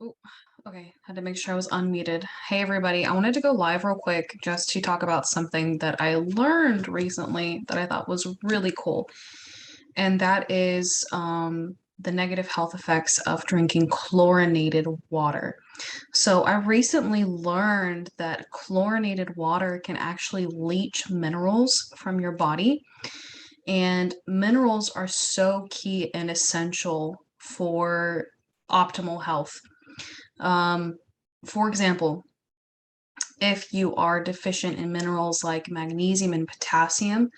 Oh, okay. Had to make sure I was unmuted. Hey, everybody. I wanted to go live real quick just to talk about something that I learned recently that I thought was really cool. And that is the negative health effects of drinking chlorinated water. So I recently learned that chlorinated water can actually leach minerals from your body. And minerals are so key and essential for optimal health. Um, for example, if you are deficient in minerals like magnesium and potassium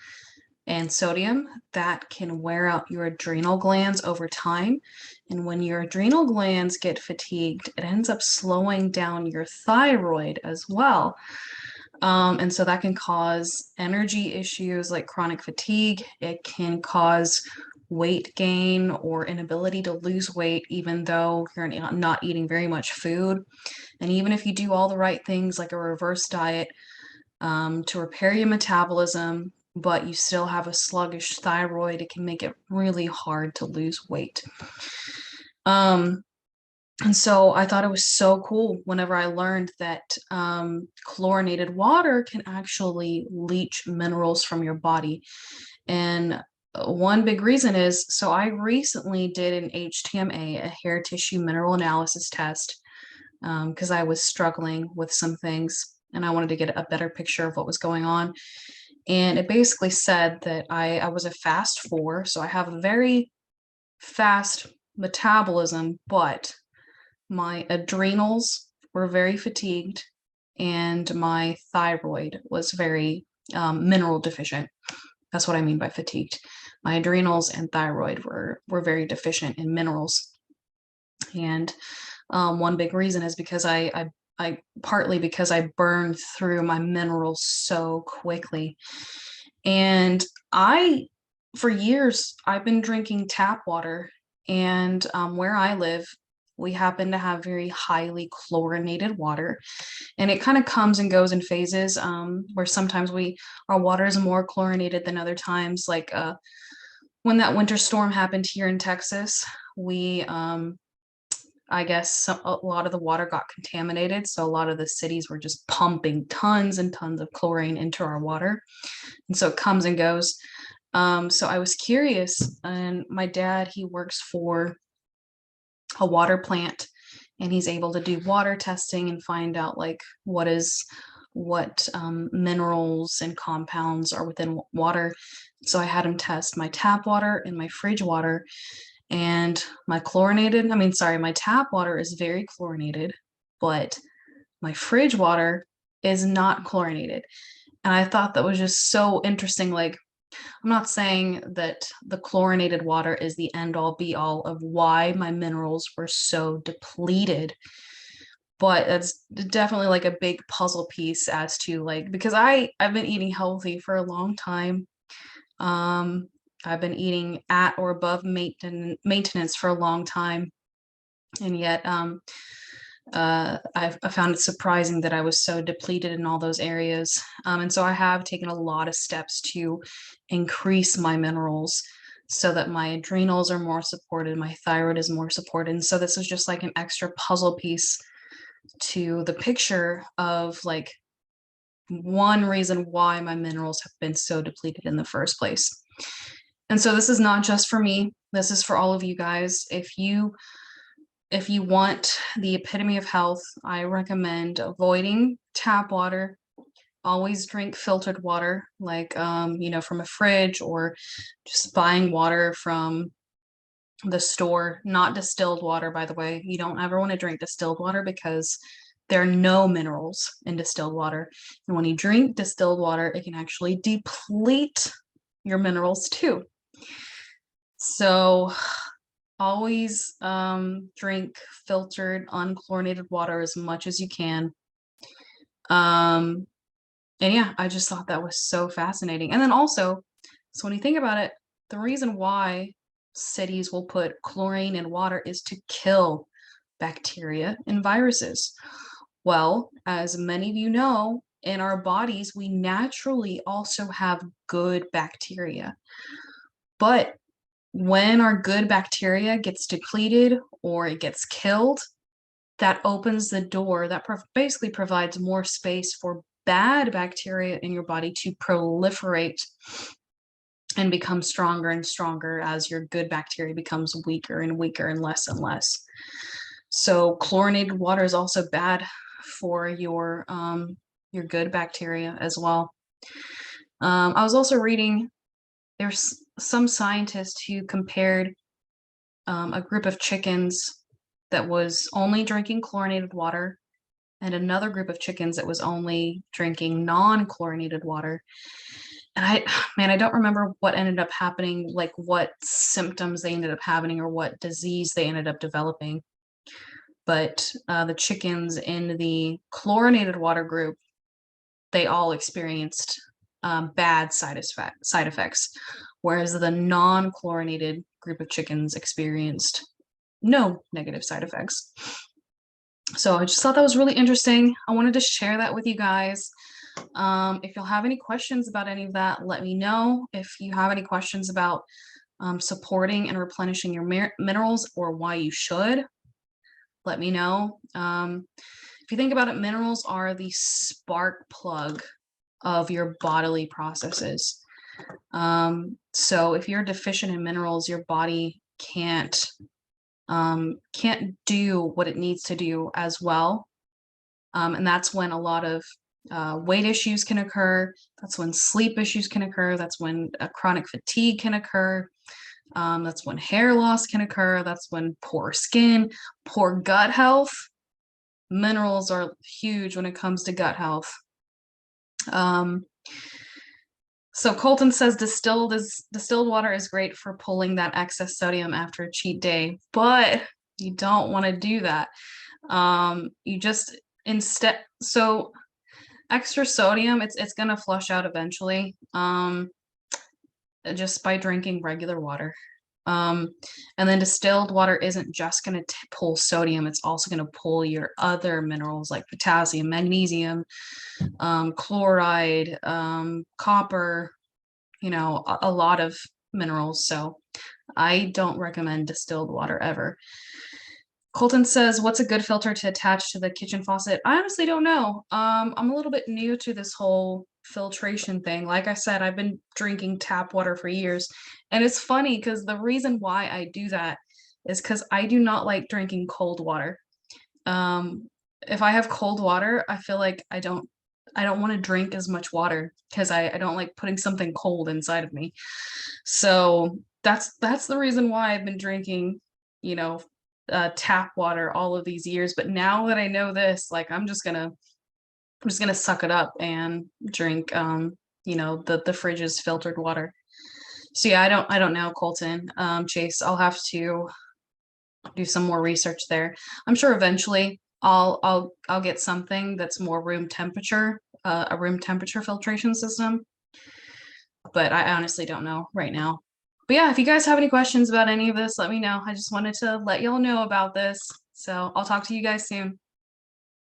and sodium, that can wear out your adrenal glands over time. And when your adrenal glands get fatigued, it ends up slowing down your thyroid as well. And so that can cause energy issues like chronic fatigue. It can cause weight gain or inability to lose weight, even though you're not eating very much food. And even if you do all the right things like a reverse diet to repair your metabolism, but you still have a sluggish thyroid, it can make it really hard to lose weight. And so I thought it was so cool whenever I learned that chlorinated water can actually leach minerals from your body. And one big reason is, so I recently did an HTMA, a hair tissue mineral analysis test, because I was struggling with some things and I wanted to get a better picture of what was going on. And it basically said that I was a fast four, so I have a very fast metabolism, but my adrenals were very fatigued and my thyroid was very mineral deficient. That's what I mean by fatigued. My adrenals and thyroid were very deficient in minerals. And one big reason is because I partly because I burned through my minerals so quickly. And for years, I've been drinking tap water. And where I live, we happen to have very highly chlorinated water. And it kind of comes and goes in phases where sometimes our water is more chlorinated than other times. Like when that winter storm happened here in Texas, we I guess a lot of the water got contaminated. So a lot of the cities were just pumping tons and tons of chlorine into our water. And so it comes and goes. So I was curious, and my dad, he works for a water plant and he's able to do water testing and find out like what minerals and compounds are within water. So I had him test my tap water and my fridge water, and my my tap water is very chlorinated, but my fridge water is not chlorinated. And I thought that was just so interesting. Like, I'm not saying that the chlorinated water is the end all be all of why my minerals were so depleted, but that's definitely like a big puzzle piece as to like, because I've been eating healthy for a long time. Um, I've been eating at or above maintenance for a long time, and yet I found it surprising that I was so depleted in all those areas. And so I have taken a lot of steps to increase my minerals so that my adrenals are more supported, my thyroid is more supported. And so this is just like an extra puzzle piece to the picture of like one reason why my minerals have been so depleted in the first place. And so this is not just for me, this is for all of you guys. If you want the epitome of health, I recommend avoiding tap water. Always drink filtered water, like from a fridge, or just buying water from the store, not distilled water, by the way. You don't ever want to drink distilled water because there are no minerals in distilled water. And when you drink distilled water, it can actually deplete your minerals too. So always drink filtered, unchlorinated water as much as you can. And yeah, I just thought that was so fascinating. And then also, so when you think about it, the reason why cities will put chlorine in water is to kill bacteria and viruses. Well, as many of you know, in our bodies, we naturally also have good bacteria. But when our good bacteria gets depleted or it gets killed, that opens the door, that basically provides more space for bad bacteria in your body to proliferate and become stronger and stronger as your good bacteria becomes weaker and weaker and less. So chlorinated water is also bad for your good bacteria as well. I was also reading, there's some scientists who compared a group of chickens that was only drinking chlorinated water and another group of chickens that was only drinking non-chlorinated water. And I don't remember what ended up happening, like what symptoms they ended up having or what disease they ended up developing. But the chickens in the chlorinated water group, they all experienced bad side effects, whereas the non-chlorinated group of chickens experienced no negative side effects. So I just thought that was really interesting. I wanted to share that with you guys. If you'll have any questions about any of that, let me know. If you have any questions about supporting and replenishing your minerals or why you should, let me know. If you think about it, minerals are the spark plug of your bodily processes. So if you're deficient in minerals, your body can't do what it needs to do as well. And that's when a lot of weight issues can occur. That's when sleep issues can occur. That's when chronic fatigue can occur. That's when hair loss can occur. That's when poor skin, poor gut health. Minerals are huge when it comes to gut health. So Colton says distilled water is great for pulling that excess sodium after a cheat day, but you don't want to do that. You just instead, so extra sodium, it's going to flush out eventually, just by drinking regular water. And then distilled water isn't just going to pull sodium, it's also going to pull your other minerals like potassium, magnesium, chloride, copper, a lot of minerals. So I don't recommend distilled water ever. Colton says, what's a good filter to attach to the kitchen faucet? I honestly don't know. I'm a little bit new to this whole filtration thing. Like I said, I've been drinking tap water for years. And it's funny because the reason why I do that is because I do not like drinking cold water. If I have cold water, I feel like I don't want to drink as much water because I don't like putting something cold inside of me. So that's the reason why I've been drinking, tap water all of these years. But now that I know this, like I'm just gonna suck it up and drink the fridge's filtered water. So yeah, I don't know, Colton. Chase, I'll have to do some more research there. I'm sure eventually I'll get something that's more room temperature, a room temperature filtration system. But I honestly don't know right now. But yeah, if you guys have any questions about any of this, let me know. I just wanted to let y'all know about this. So I'll talk to you guys soon.